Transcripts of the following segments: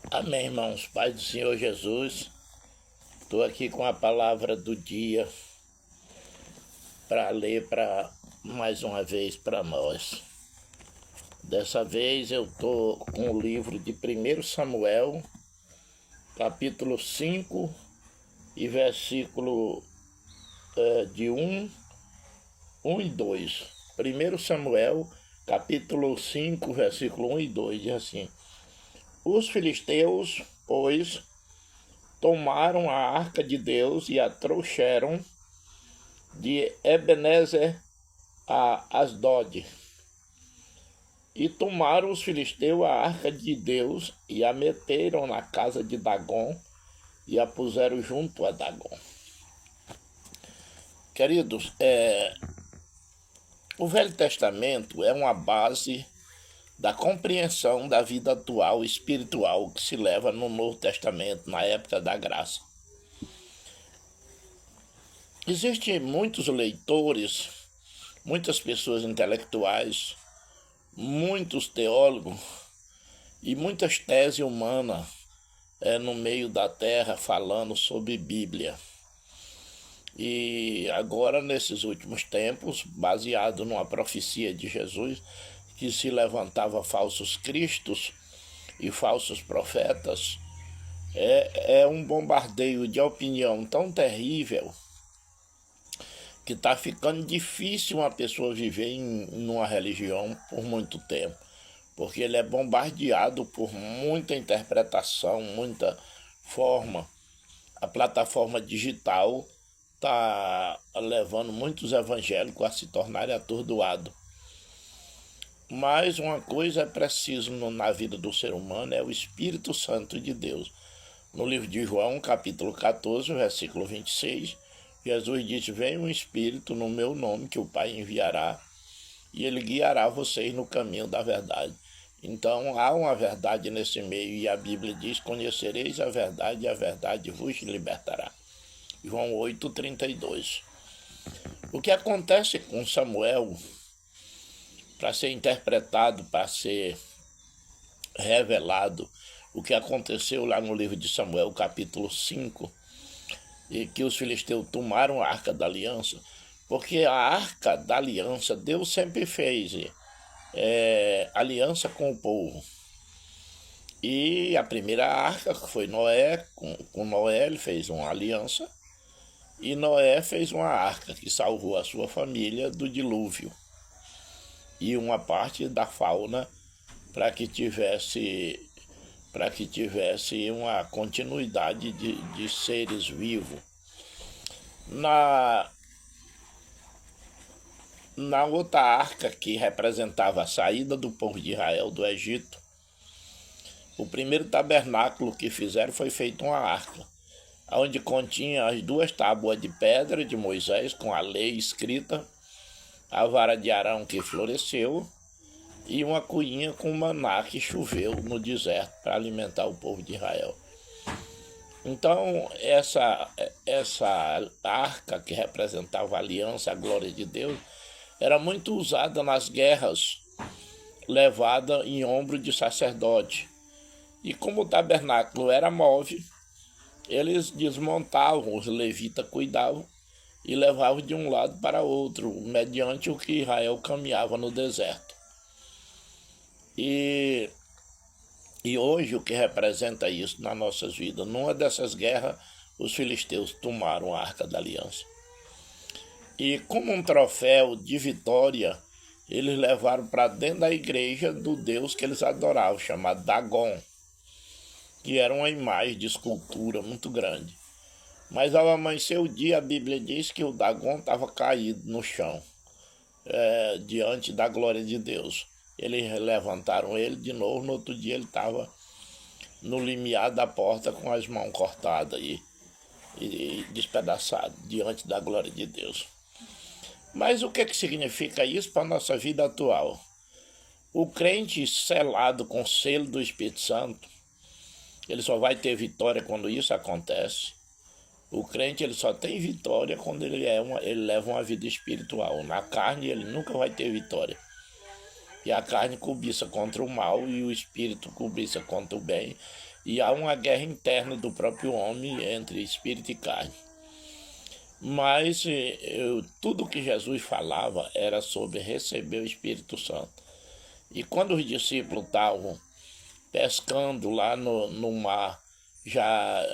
Amém, irmãos. Pai do Senhor Jesus, estou aqui com a palavra do dia para ler mais uma vez para nós. Dessa vez eu estou com o livro de 1 Samuel, capítulo 5 e versículo de 1 e 2. 1 Samuel, capítulo 5, versículo 1 e 2, diz assim: Os filisteus, pois, tomaram a arca de Deus e a trouxeram de Ebenezer a Asdod. E tomaram os filisteus a arca de Deus e a meteram na casa de Dagom e a puseram junto a Dagom. Queridos, o Velho Testamento é uma base da compreensão da vida atual espiritual que se leva no Novo Testamento, na época da graça. Existem muitos leitores, muitas pessoas intelectuais, muitos teólogos e muitas teses humanas no meio da terra falando sobre Bíblia. E agora, nesses últimos tempos, baseado numa profecia de Jesus, que se levantava falsos cristos e falsos profetas, é um bombardeio de opinião tão terrível que está ficando difícil uma pessoa viver numa religião por muito tempo, porque ele é bombardeado por muita interpretação, muita forma. A plataforma digital está levando muitos evangélicos a se tornarem atordoados. Mas uma coisa é preciso na vida do ser humano, é o Espírito Santo de Deus. No livro de João, capítulo 14, versículo 26, Jesus disse: Vem um Espírito no meu nome que o Pai enviará, e ele guiará vocês no caminho da verdade. Então há uma verdade nesse meio, e a Bíblia diz: Conhecereis a verdade, e a verdade vos libertará. João 8:32. O que acontece com Samuel, para ser interpretado, para ser revelado, o que aconteceu lá no livro de Samuel, capítulo 5, e que os filisteus tomaram a Arca da Aliança, porque a Arca da Aliança, Deus sempre fez aliança com o povo. E a primeira arca, que foi Noé, com Noé ele fez uma aliança, e Noé fez uma arca que salvou a sua família do dilúvio e uma parte da fauna para que tivesse uma continuidade de seres vivos. Na outra arca, que representava a saída do povo de Israel do Egito, o primeiro tabernáculo que fizeram foi feito uma arca, onde continha as 2 tábuas de pedra de Moisés com a lei escrita, a vara de Arão que floresceu e uma cuinha com maná que choveu no deserto para alimentar o povo de Israel. Então, essa arca que representava a aliança, a glória de Deus, era muito usada nas guerras, levada em ombro de sacerdote. E como o tabernáculo era móvel, eles desmontavam, os levitas cuidavam e levavam de um lado para outro, mediante o que Israel caminhava no deserto. E hoje o que representa isso nas nossas vidas? Numa dessas guerras, os filisteus tomaram a Arca da Aliança. E como um troféu de vitória, eles levaram para dentro da igreja do Deus que eles adoravam, chamado Dagom, que era uma imagem de escultura muito grande. Mas ao amanhecer o dia, a Bíblia diz que o Dagom estava caído no chão, diante da glória de Deus. Eles levantaram ele de novo, no outro dia ele estava no limiar da porta com as mãos cortadas e despedaçado, diante da glória de Deus. Mas o que significa isso para a nossa vida atual? O crente selado com o selo do Espírito Santo, ele só vai ter vitória quando isso acontece. O crente ele só tem vitória quando ele leva uma vida espiritual. Na carne ele nunca vai ter vitória. E a carne cobiça contra o mal e o espírito cobiça contra o bem. E há uma guerra interna do próprio homem entre espírito e carne. Mas tudo que Jesus falava era sobre receber o Espírito Santo. E quando os discípulos estavam pescando lá no mar, já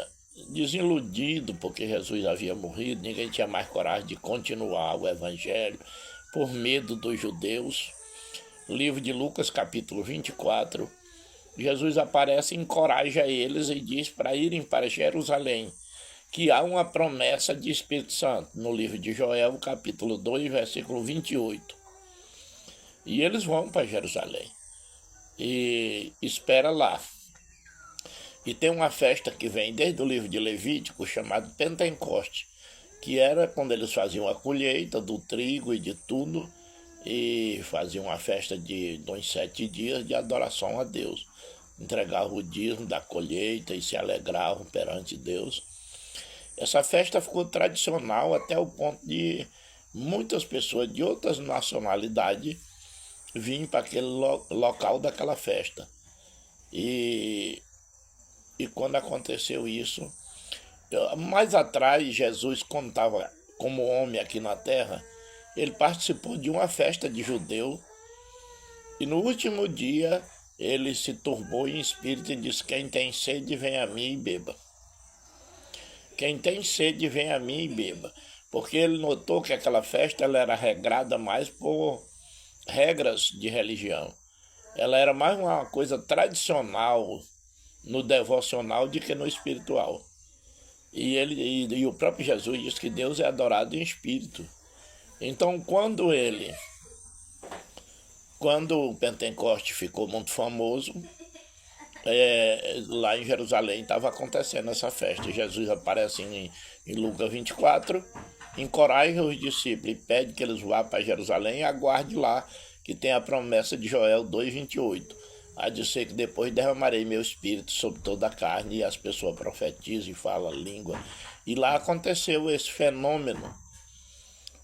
desiludido porque Jesus havia morrido, ninguém tinha mais coragem de continuar o evangelho por medo dos judeus. Livro de Lucas, capítulo 24, Jesus aparece e encoraja eles e diz para irem para Jerusalém, que há uma promessa de Espírito Santo, no livro de Joel, capítulo 2, versículo 28. E eles vão para Jerusalém e espera lá. E tem uma festa que vem desde o livro de Levítico, chamado Pentecoste, que era quando eles faziam a colheita do trigo e de tudo, e faziam uma festa de uns 7 dias de adoração a Deus. Entregavam o dízimo da colheita e se alegravam perante Deus. Essa festa ficou tradicional até o ponto de muitas pessoas de outras nacionalidades virem para aquele local daquela festa. E quando aconteceu isso, mais atrás, Jesus, quando estava como homem aqui na terra, ele participou de uma festa de judeu e no último dia ele se turbou em espírito e disse: quem tem sede, vem a mim e beba. Quem tem sede, vem a mim e beba. Porque ele notou que aquela festa ela era regrada mais por regras de religião. Ela era mais uma coisa tradicional no devocional do que no espiritual. E o próprio Jesus diz que Deus é adorado em espírito. Então, quando o Pentecoste ficou muito famoso, lá em Jerusalém estava acontecendo essa festa. Jesus aparece em Lucas 24, encoraja os discípulos e pede que eles vá para Jerusalém e aguarde lá, que tem a promessa de Joel 2,28. A dizer que depois derramarei meu espírito sobre toda a carne e as pessoas profetizam e falam língua. E lá aconteceu esse fenômeno.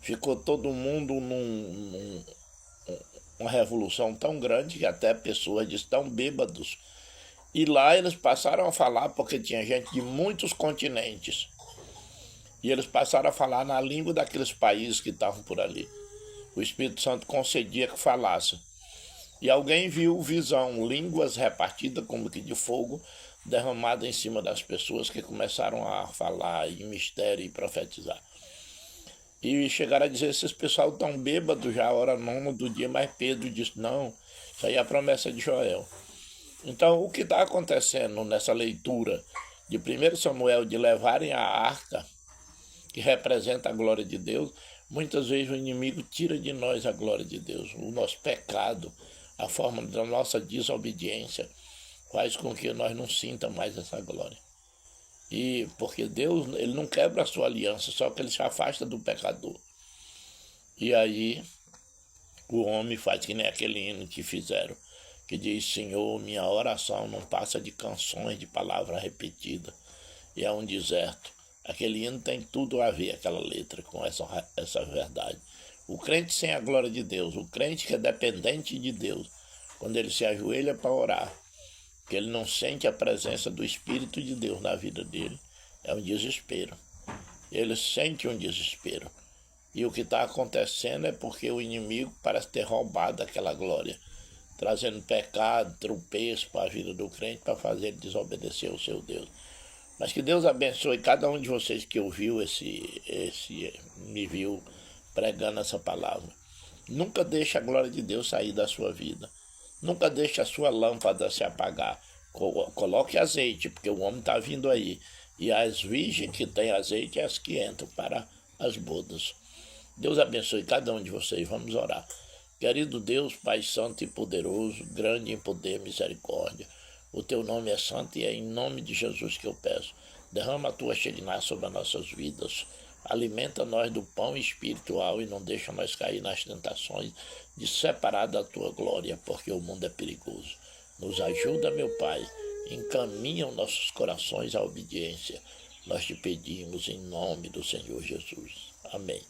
Ficou todo mundo uma revolução tão grande que até pessoas estão bêbados. E lá eles passaram a falar, porque tinha gente de muitos continentes. E eles passaram a falar na língua daqueles países que estavam por ali. O Espírito Santo concedia que falasse. E alguém viu visão, línguas repartidas como que de fogo, derramada em cima das pessoas que começaram a falar em mistério e profetizar. E chegaram a dizer: esses pessoal estão bêbados já, a hora 9 do dia, mas Pedro disse: não, isso aí é a promessa de Joel. Então, o que está acontecendo nessa leitura de 1 Samuel, de levarem a arca, que representa a glória de Deus, muitas vezes o inimigo tira de nós a glória de Deus. O nosso pecado, a forma da nossa desobediência, faz com que nós não sintamos mais essa glória. E porque Deus, ele não quebra a sua aliança, só que ele se afasta do pecador. E aí o homem faz que nem aquele hino que fizeram, que diz: Senhor, minha oração não passa de canções de palavras repetidas, e é um deserto. Aquele hino tem tudo a ver, aquela letra, com essa verdade. O crente sem a glória de Deus, o crente que é dependente de Deus, quando ele se ajoelha para orar, que ele não sente a presença do Espírito de Deus na vida dele, é um desespero. Ele sente um desespero. E o que está acontecendo é porque o inimigo parece ter roubado aquela glória, trazendo pecado, tropeço para a vida do crente, para fazer ele desobedecer ao seu Deus. Mas que Deus abençoe cada um de vocês que ouviu me viu pregando essa palavra. Nunca deixe a glória de Deus sair da sua vida. Nunca deixe a sua lâmpada se apagar. Coloque azeite, porque o homem está vindo aí. E as virgens que têm azeite é as que entram para as bodas. Deus abençoe cada um de vocês. Vamos orar. Querido Deus, Pai Santo e Poderoso, grande em poder e misericórdia, o teu nome é santo e é em nome de Jesus que eu peço. Derrama a tua Shekinah sobre as nossas vidas. Alimenta nós do pão espiritual e não deixa nós cair nas tentações de separar da tua glória, porque o mundo é perigoso. Nos ajuda, meu Pai. Encaminha os nossos corações à obediência. Nós te pedimos em nome do Senhor Jesus. Amém.